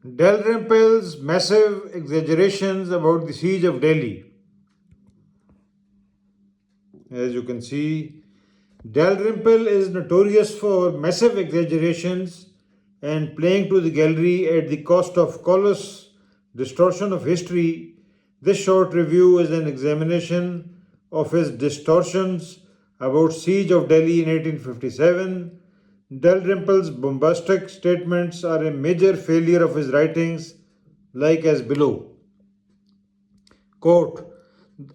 Dalrymple's massive exaggerations about the siege of Delhi. As you can see, Dalrymple is notorious for massive exaggerations and playing to the gallery at the cost of callous distortion of history. This short review is an examination of his distortions about siege of Delhi in 1857. Dalrymple's bombastic statements are a major failure of his writings, like as below. Quote,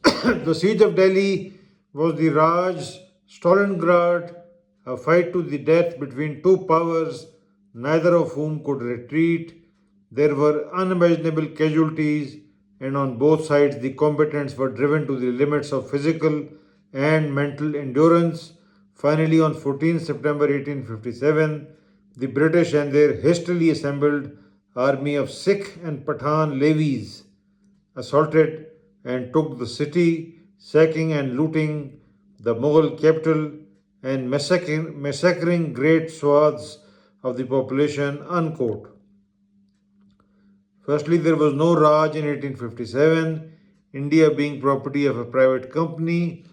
the siege of Delhi was the Raj Stalingrad, a fight to the death between two powers, neither of whom could retreat. There were unimaginable casualties, and on both sides the combatants were driven to the limits of physical and mental endurance. Finally, on 14 September 1857, the British and their hastily assembled army of Sikh and Pathan levies assaulted and took the city, sacking and looting the Mughal capital and massacring great swaths of the population. Unquote. Firstly, there was no Raj in 1857, India being property of a private company.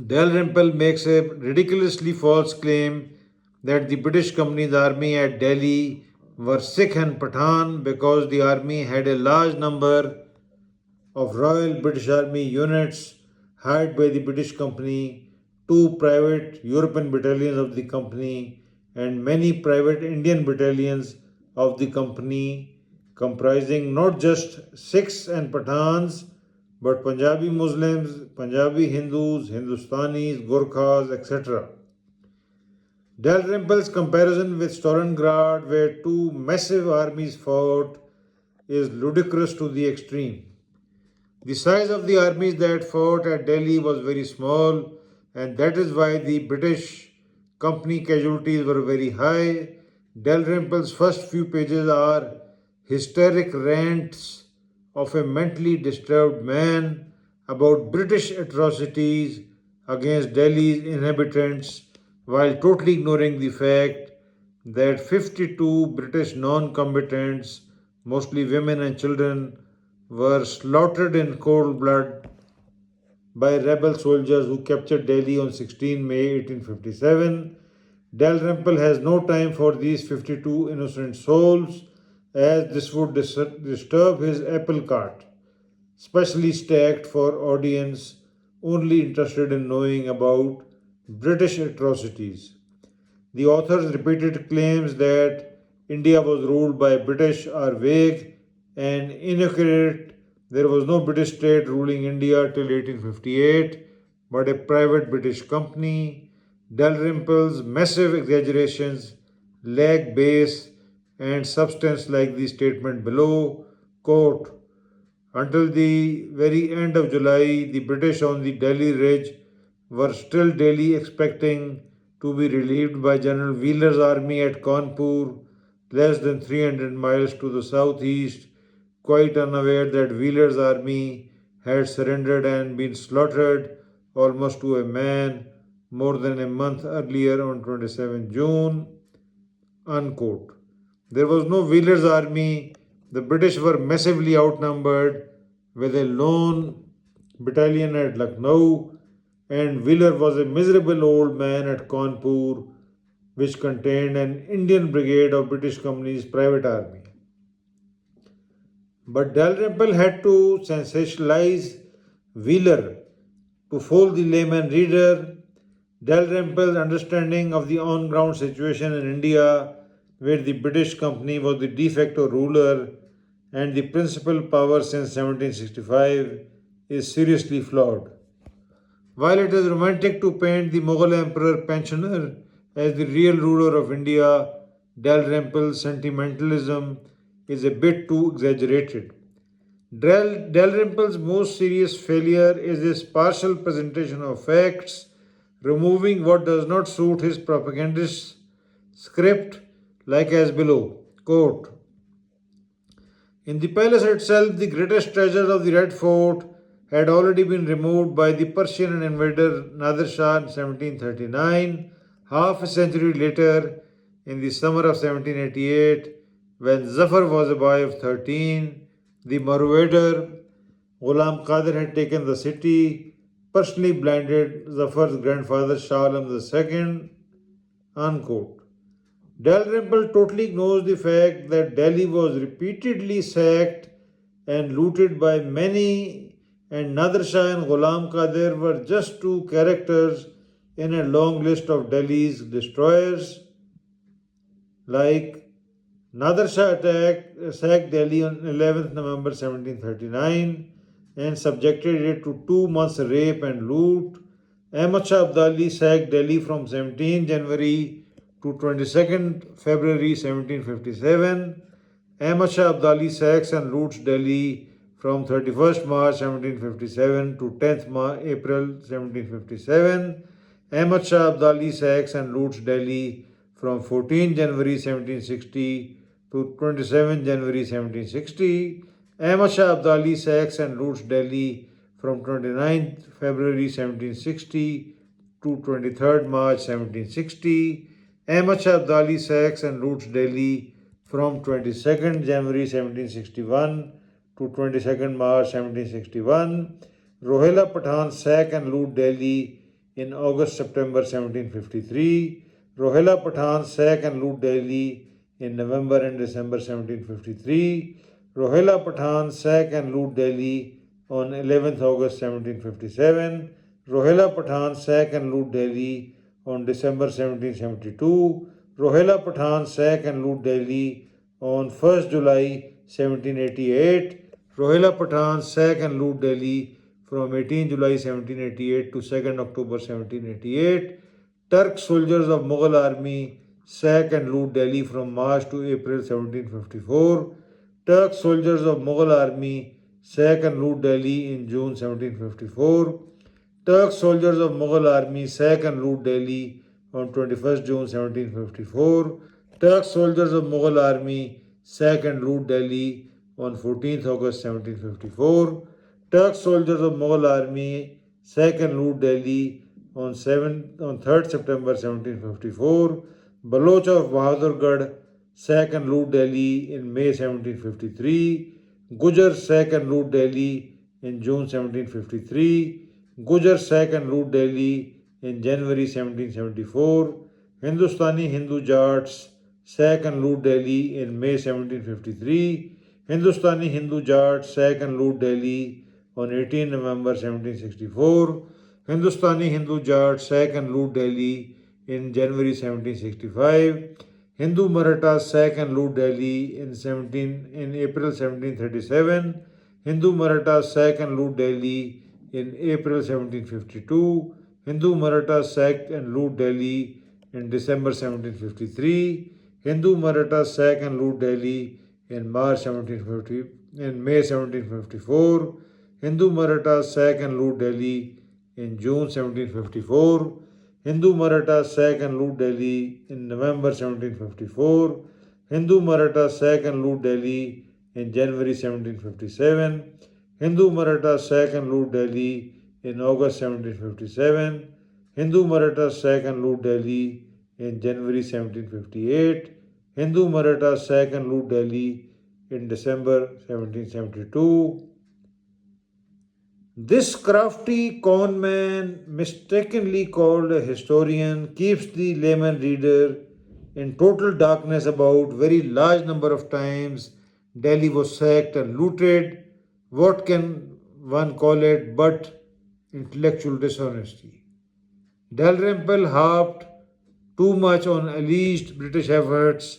Dalrymple makes a ridiculously false claim that the British Company's army at Delhi were Sikh and Pathan because the army had a large number of Royal British Army units hired by the British Company, two private European battalions of the company, and many private Indian battalions of the company, comprising not just Sikhs and Pathans but Punjabi Muslims, Punjabi Hindus, Hindustanis, Gurkhas, etc. Dalrymple's comparison with Stalingrad, where two massive armies fought, is ludicrous to the extreme. The size of the armies that fought at Delhi was very small, and that is why the British company casualties were very high. Dalrymple's first few pages are hysteric rants of a mentally disturbed man about British atrocities against Delhi's inhabitants while totally ignoring the fact that 52 British non combatants, mostly women and children, were slaughtered in cold blood by rebel soldiers who captured Delhi on 16 May 1857. Dalrymple has no time for these 52 innocent souls, as this would disturb his apple cart, specially stacked for audience only interested in knowing about British atrocities. The author's repeated claims that India was ruled by British are vague and inaccurate. There was no British state ruling India till 1858, but a private British company. Dalrymple's massive exaggerations lack base and substance, like the statement below. Quote, until the very end of July, the British on the Delhi Ridge were still daily expecting to be relieved by General Wheeler's army at Kanpur, less than 300 miles to the southeast, quite unaware that Wheeler's army had surrendered and been slaughtered almost to a man more than a month earlier on 27 June. Unquote. There was no Wheeler's army. The British were massively outnumbered with a lone battalion at Lucknow, and Wheeler was a miserable old man at Kanpur, which contained an Indian brigade of British Company's private army. But Dalrymple had to sensationalize Wheeler to fool the layman reader. Dalrymple's understanding of the on ground situation in India, where the British Company was the de facto ruler and the principal power since 1765, is seriously flawed. While it is romantic to paint the Mughal Emperor pensioner as the real ruler of India, Dalrymple's sentimentalism is a bit too exaggerated. Dalrymple's most serious failure is his partial presentation of facts, removing what does not suit his propagandist script, like as below. Quote, in the palace itself, the greatest treasures of the Red Fort had already been removed by the Persian invader Nadir Shah in 1739. Half a century later, in the summer of 1788, When Zafar was a boy of 13, the Marwader Ghulam Qadir had taken the city, personally blinded Zafar's grandfather Shah Alam II. Unquote. Dalrymple totally ignores the fact that Delhi was repeatedly sacked and looted by many, and Nader Shah and Ghulam Qadir were just two characters in a long list of Delhi's destroyers. Like Nader Shah sacked Delhi on 11th November 1739 and subjected it to 2 months rape and loot. Ahmad Shah Abdali sacked Delhi from 17 January to 22nd February 1757. Ahmad Shah Abdali sacks and loots Delhi from 31st March 1757 to 10th April 1757. Ahmad Shah Abdali sacks and loots Delhi from 14 January 1760 to 27 January 1760. Ahmad Shah Abdali sacks and loots Delhi from 29 February 1760 to 23rd March 1760. Ahmad Shah Abdali sacks and loots Delhi from 22nd January 1761 to 22nd March 1761. Rohila Pathan sack and loot Delhi in August-September 1753. Rohila Pathan sack and loot Delhi in November and December 1753. Rohila Pathan sack and loot Delhi on 11th August 1757. Rohila Pathan sack and loot Delhi on December 1772. Rohila Pathan sack and loot Delhi on 1st July 1788. Rohila Pathan sack and loot Delhi from 18 July 1788 to 2nd October 1788. Turk soldiers of Mughal army sack and loot Delhi from March to April 1754. Turk soldiers of Mughal army sack and loot Delhi in June 1754. Turk soldiers of Mughal army sack and loot Delhi on 21st June 1754. Turk soldiers of Mughal army sack and loot Delhi on 14th August 1754. Turk soldiers of Mughal army sack and loot Delhi on 3rd September 1754. Baloch of Bahadurgarh sack and loot Delhi in May 1753. Gujar sack and loot Delhi in June 1753. Gujar sack and loot Delhi in January 1774. Hindustani Hindu Jats sack and loot Delhi in May 1753. Hindustani Hindu Jats sack and loot Delhi on 18 November 1764. Hindustani Hindu Jats sack and loot Delhi in January 1765. Hindu Marathas sack and loot Delhi in April 1737. Hindu Marathas sack and loot Delhi in April 1752. Hindu Marathas sacked and loot Delhi in December 1753. Hindu Marathas sack and loot Delhi in May 1754. Hindu Marathas sack and loot Delhi in June 1754. Hindu Marathas sack and loot Delhi in November 1754. Hindu Marathas sack and loot Delhi in January 1757. Hindu Marathas sack and loot Delhi in August 1757. Hindu Marathas sack and loot Delhi in January 1758. Hindu Marathas sack and loot Delhi in December 1772. This crafty conman, mistakenly called a historian, keeps the layman reader in total darkness about very large number of times Delhi was sacked and looted. What can one call it but intellectual dishonesty? Dalrymple harped too much on alleged British efforts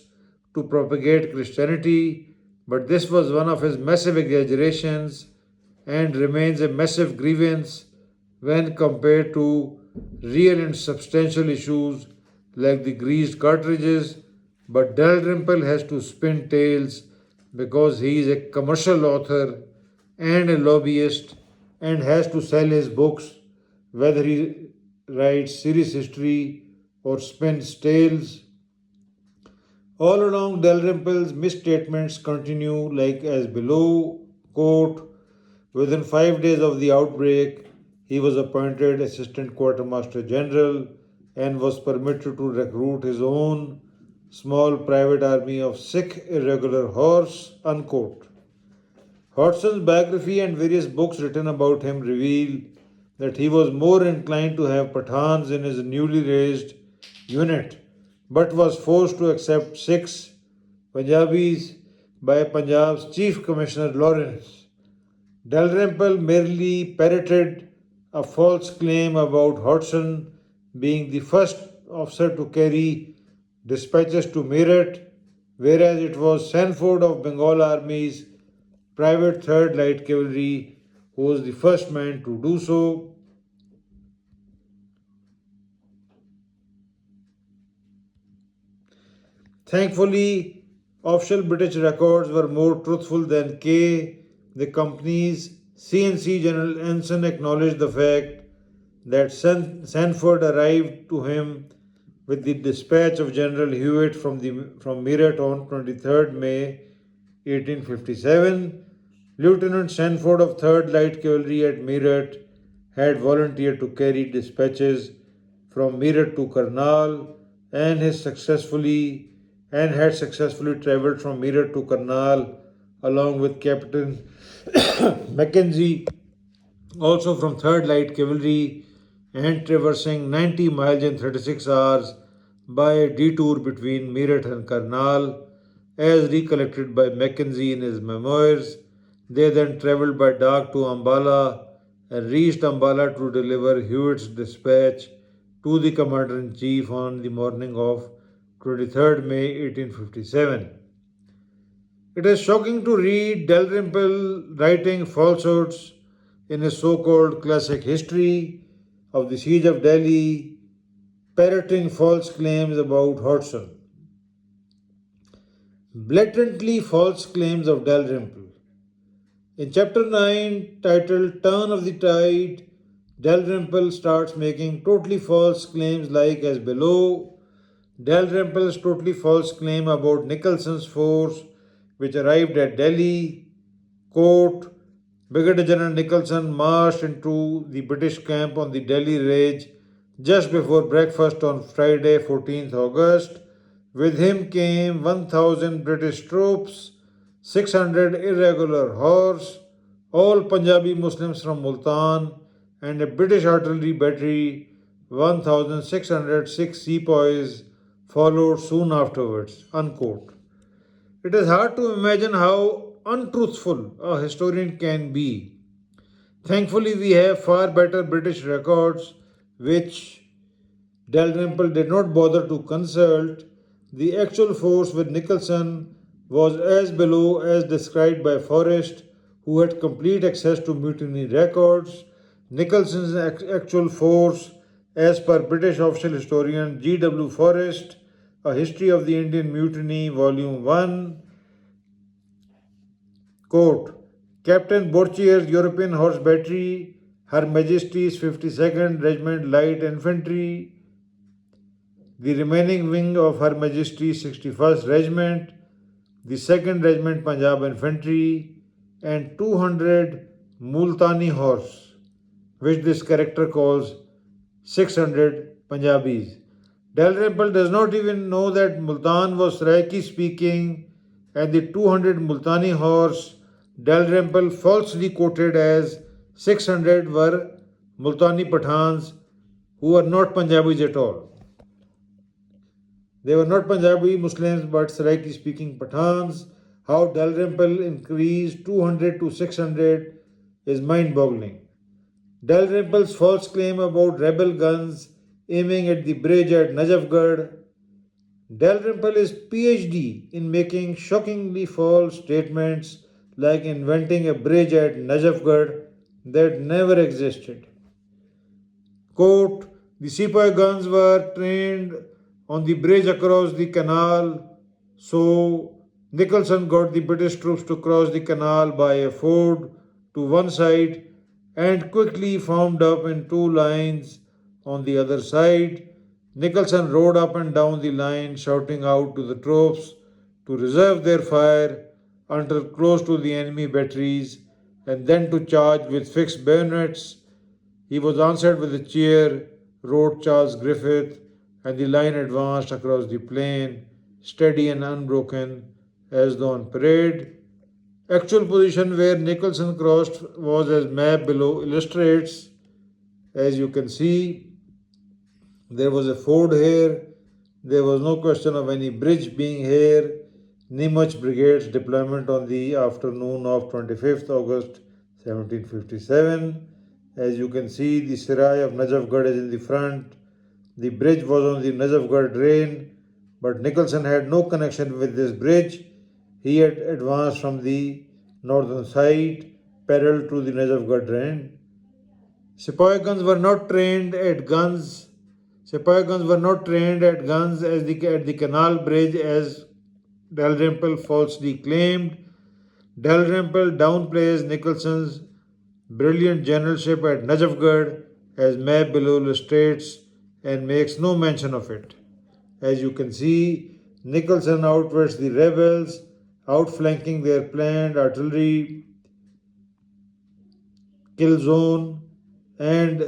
to propagate Christianity, but this was one of his massive exaggerations and remains a massive grievance when compared to real and substantial issues like the greased cartridges. But Dalrymple has to spin tales because he is a commercial author and a lobbyist and has to sell his books, whether he writes serious history or spins tales. All along, Dalrymple's misstatements continue like as below. Quote, within 5 days of the outbreak, he was appointed Assistant Quartermaster General and was permitted to recruit his own small private army of Sikh irregular horse, unquote. Hodson's biography and various books written about him reveal that he was more inclined to have Pathans in his newly raised unit, but was forced to accept Sikhs, Punjabis, by Punjab's Chief Commissioner Lawrence. Dalrymple merely parroted a false claim about Hodson being the first officer to carry dispatches to Meerut, whereas it was Sanford of Bengal Army's Private 3rd Light Cavalry who was the first man to do so. Thankfully, official British records were more truthful than K. The company's CNC General Ensign acknowledged the fact that Sanford arrived to him with the dispatch of General Hewitt from Meerut on 23rd May 1857. Lieutenant Sanford of 3rd Light Cavalry at Meerut had volunteered to carry dispatches from Meerut to Karnal and had successfully travelled from Meerut to Karnal along with Captain Mackenzie, also from 3rd Light Cavalry, and traversing 90 miles in 36 hours by a detour between Meerut and Karnal, as recollected by Mackenzie in his memoirs. They then travelled by dark to Ambala and reached Ambala to deliver Hewitt's dispatch to the Commander in Chief on the morning of 23rd May 1857. It is shocking to read Dalrymple writing falsehoods in his so called classic history of the siege of Delhi, parroting false claims about Hodson. Blatantly false claims of Dalrymple. In chapter 9, titled Turn of the Tide, Dalrymple starts making totally false claims like as below. Dalrymple's totally false claim about Nicholson's force, which arrived at Delhi. Quote, Brigadier General Nicholson marched into the British camp on the Delhi Ridge just before breakfast on Friday, 14th August. With him came 1,000 British troops, 600 irregular horse, all Punjabi Muslims from Multan, and a British artillery battery, 1,606 sepoys, followed soon afterwards. Unquote. It is hard to imagine how untruthful a historian can be. Thankfully, we have far better British records, which Dalrymple did not bother to consult. The actual force with Nicholson was as below as described by Forrest, who had complete access to mutiny records. Nicholson's actual force, as per British official historian G.W. Forrest, A History of the Indian Mutiny, Volume 1, quote, Captain Borchier's European Horse Battery, Her Majesty's 52nd Regiment Light Infantry, the remaining wing of Her Majesty's 61st Regiment, the 2nd Regiment Punjab Infantry, and 200 Multani horse, which this character calls 600 Punjabis. Dalrymple does not even know that Multan was Saraiki speaking, and the 200 Multani horse Dalrymple falsely quoted as 600 were Multani Pathans who were not Punjabis at all. They were not Punjabi Muslims but Saraiki speaking Pathans. How Dalrymple increased 200 to 600 is mind boggling. Dalrymple's false claim about rebel guns aiming at the bridge at Najafgarh. Dalrymple is PhD in making shockingly false statements like inventing a bridge at Najafgarh that never existed. Quote, the sepoy guns were trained on the bridge across the canal, so Nicholson got the British troops to cross the canal by a ford to one side and quickly formed up in two lines on the other side. Nicholson rode up and down the line shouting out to the troops to reserve their fire until close to the enemy batteries and then to charge with fixed bayonets. He was answered with a cheer, wrote Charles Griffith, and the line advanced across the plain steady and unbroken as though on parade. Actual position where Nicholson crossed was as map below illustrates. As you can see, there was a ford here. There was no question of any bridge being here. Nimach Brigade's deployment on the afternoon of 25th August 1757. As you can see, the Serai of Najafgarh is in the front. The bridge was on the Najafgarh drain, but Nicholson had no connection with this bridge. He had advanced from the northern side, parallel to the Najafgarh drain. Sepoy guns were not trained at guns. Sepoy guns were not trained at guns at the canal bridge as Dalrymple falsely claimed. Dalrymple downplays Nicholson's brilliant generalship at Najafgarh as map below illustrates and makes no mention of it. As you can see, Nicholson outwits the rebels, outflanking their planned artillery kill zone, and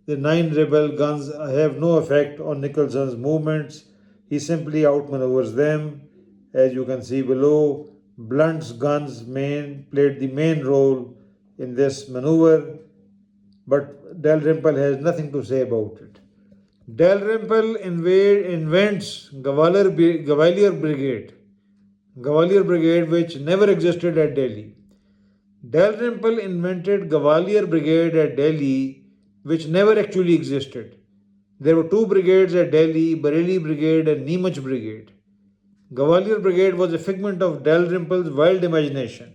the 9 rebel guns have no effect on Nicholson's movements. He simply outmaneuvers them. As you can see below, Blunt's guns played the main role in this maneuver, but Dalrymple has nothing to say about it. Dalrymple invents Gavalier Brigade, which never existed at Delhi. Dalrymple invented Gavalier Brigade at Delhi, which never actually existed. There were 2 brigades at Delhi, Bareilly Brigade and Nimach Brigade. Gavalier Brigade was a figment of Dalrymple's wild imagination.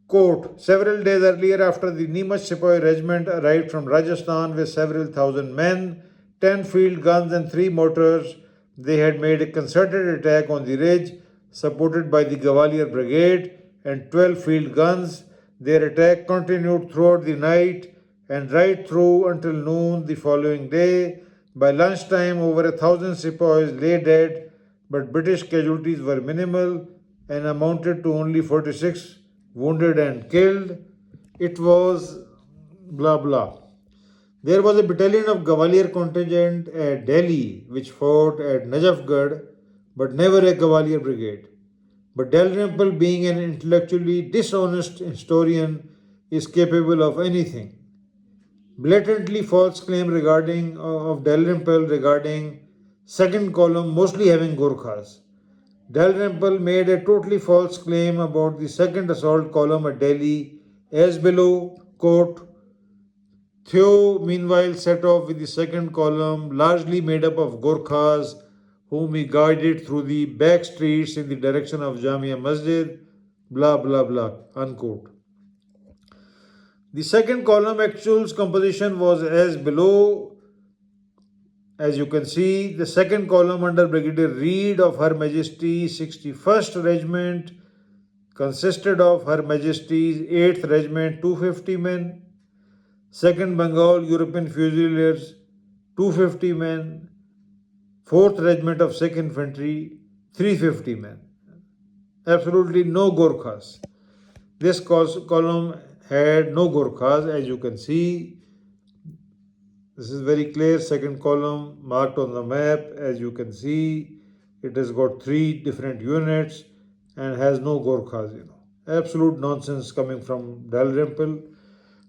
Quote, several days earlier, after the Nimach Sepoy Regiment arrived from Rajasthan with several thousand men, 10 field guns and 3 mortars, they had made a concerted attack on the ridge, supported by the Gavalier Brigade and 12 field guns. Their attack continued throughout the night and right through until noon the following day. By lunchtime, over 1,000 sepoys lay dead, but British casualties were minimal and amounted to only 46 wounded and killed. It was blah blah. There was a battalion of Gavalier contingent at Delhi which fought at Najafgarh, but never a Gavalier brigade. But Dalrymple, being an intellectually dishonest historian, is capable of anything. Blatantly false claim regarding of Dalrymple regarding second column mostly having Gorkhas. Dalrymple made a totally false claim about the second assault column at Delhi, as below, quote, Theo, meanwhile, set off with the second column, largely made up of Gorkhas, whom he guided through the back streets in the direction of Jamia Masjid, blah blah blah, unquote. The second column actual's composition was as below. As you can see, the second column under Brigadier Reed of Her Majesty's 61st Regiment consisted of Her Majesty's 8th Regiment 250 men, 2nd Bengal European Fusiliers 250 men, 4th Regiment of Sikh Infantry 350 men. Absolutely no Gorkhas. This column had no Gorkhas, as you can see. This is very clear. Second column marked on the map. As you can see, it has got 3 different units and has no Gorkhas. Absolute nonsense coming from Dalrymple.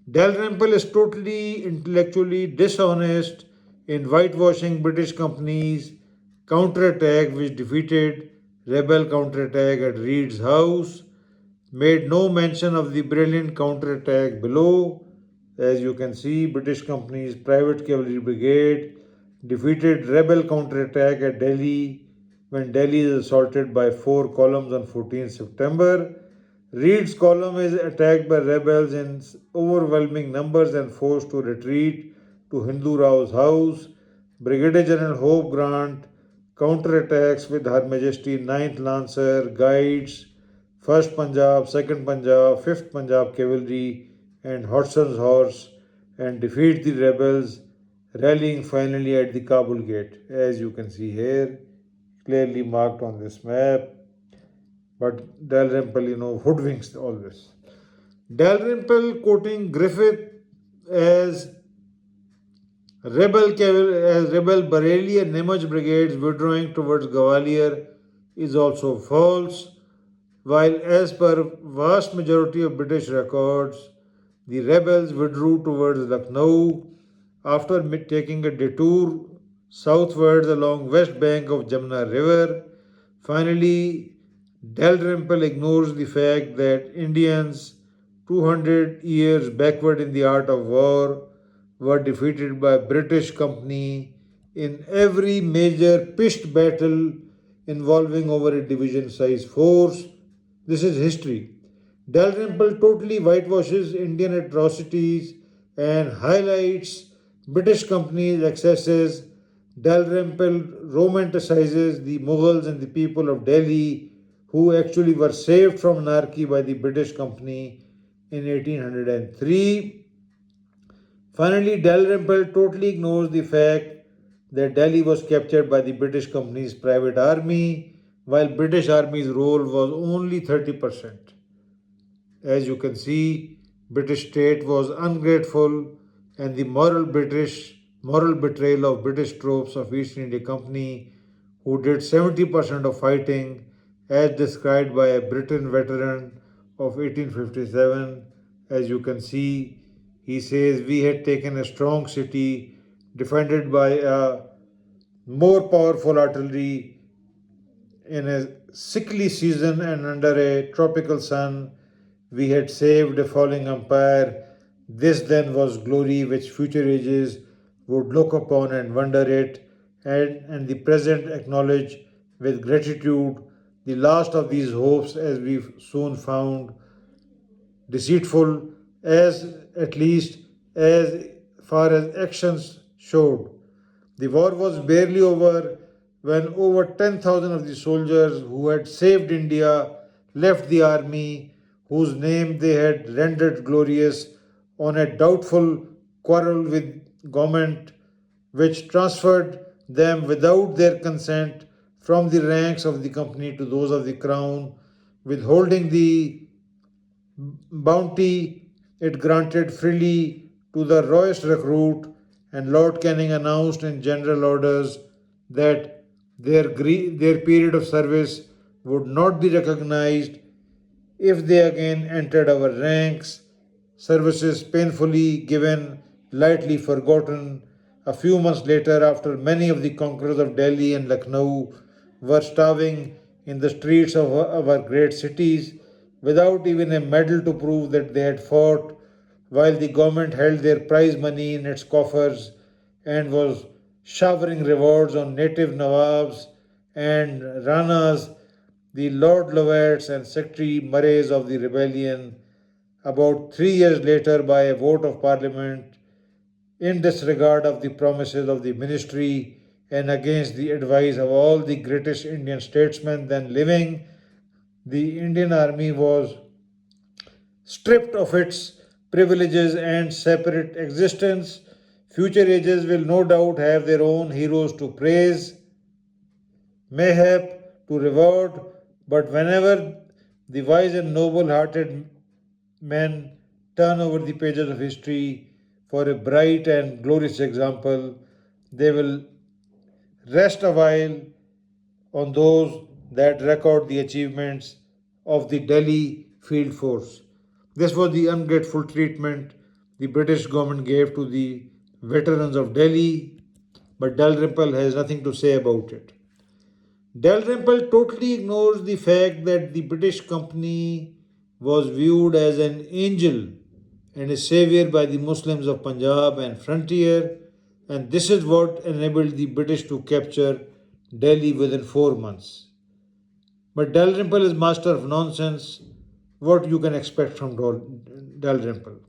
Dalrymple is totally intellectually dishonest in whitewashing British company's counterattack, which defeated rebel counterattack at Reed's house. Made no mention of the brilliant counterattack below. As you can see, British company's private cavalry brigade defeated rebel counterattack at Delhi when Delhi is assaulted by 4 columns on 14 September. Reed's column is attacked by rebels in overwhelming numbers and forced to retreat to Hindu Rao's house. Brigadier General Hope Grant counterattacks with Her Majesty 9th Lancer, Guides, 1st Punjab, 2nd Punjab, 5th Punjab Cavalry and Hodson's Horse and defeat the rebels, rallying finally at the Kabul gate, as you can see here, clearly marked on this map. But Dalrymple, hoodwinks all this. Dalrymple quoting Griffith as Rebel Bareilly and Nemaj brigades withdrawing towards Gwalior is also false, while as per vast majority of British records, the rebels withdrew towards Lucknow after taking a detour southwards along west bank of Jamna River. Finally, Dalrymple ignores the fact that Indians 200 years backward in the art of war were defeated by British company in every major pitched battle involving over a division size force. This is history. Dalrymple totally whitewashes Indian atrocities and highlights British company's excesses. Dalrymple romanticizes the Mughals and the people of Delhi who actually were saved from anarchy by the British company in 1803. Finally, Dalrymple totally ignores the fact that Delhi was captured by the British company's private army, while British army's role was only 30%. As you can see, British state was ungrateful and the moral betrayal of British troops of East India Company who did 70% of fighting as described by a Britain veteran of 1857. As you can see, he says we had taken a strong city defended by a more powerful artillery in a sickly season and under a tropical sun, we had saved a falling empire. This then was glory which future ages would look upon and wonder at, and the present acknowledge with gratitude the last of these hopes, as we soon found, deceitful, as at least as far as actions showed. The war was barely over when over 10,000 of the soldiers who had saved India left the army, whose name they had rendered glorious, on a doubtful quarrel with government, which transferred them without their consent from the ranks of the company to those of the crown, withholding the bounty it granted freely to the rawest recruit, and Lord Canning announced in general orders that their period of service would not be recognized if they again entered our ranks. Services painfully given, lightly forgotten. A few months later, after many of the conquerors of Delhi and Lucknow were starving in the streets of our great cities without even a medal to prove that they had fought, while the government held their prize money in its coffers and was showering rewards on native Nawabs and Ranas, the Lord Lovat's and Secretary Murrays of the rebellion, about 3 years later, by a vote of parliament, in disregard of the promises of the ministry and against the advice of all the greatest Indian statesmen then living, the Indian army was stripped of its privileges and separate existence. Future ages will no doubt have their own heroes to praise, mayhap to reward, but whenever the wise and noble hearted men turn over the pages of history for a bright and glorious example, they will rest a while on those that record the achievements of the Delhi field force. This was the ungrateful treatment the British government gave to the veterans of Delhi, but Dalrymple has nothing to say about it. Dalrymple totally ignores the fact that the British company was viewed as an angel and a savior by the Muslims of Punjab and frontier, and this is what enabled the British to capture Delhi within 4 months. But Dalrymple is master of nonsense. What you can expect from Dalrymple?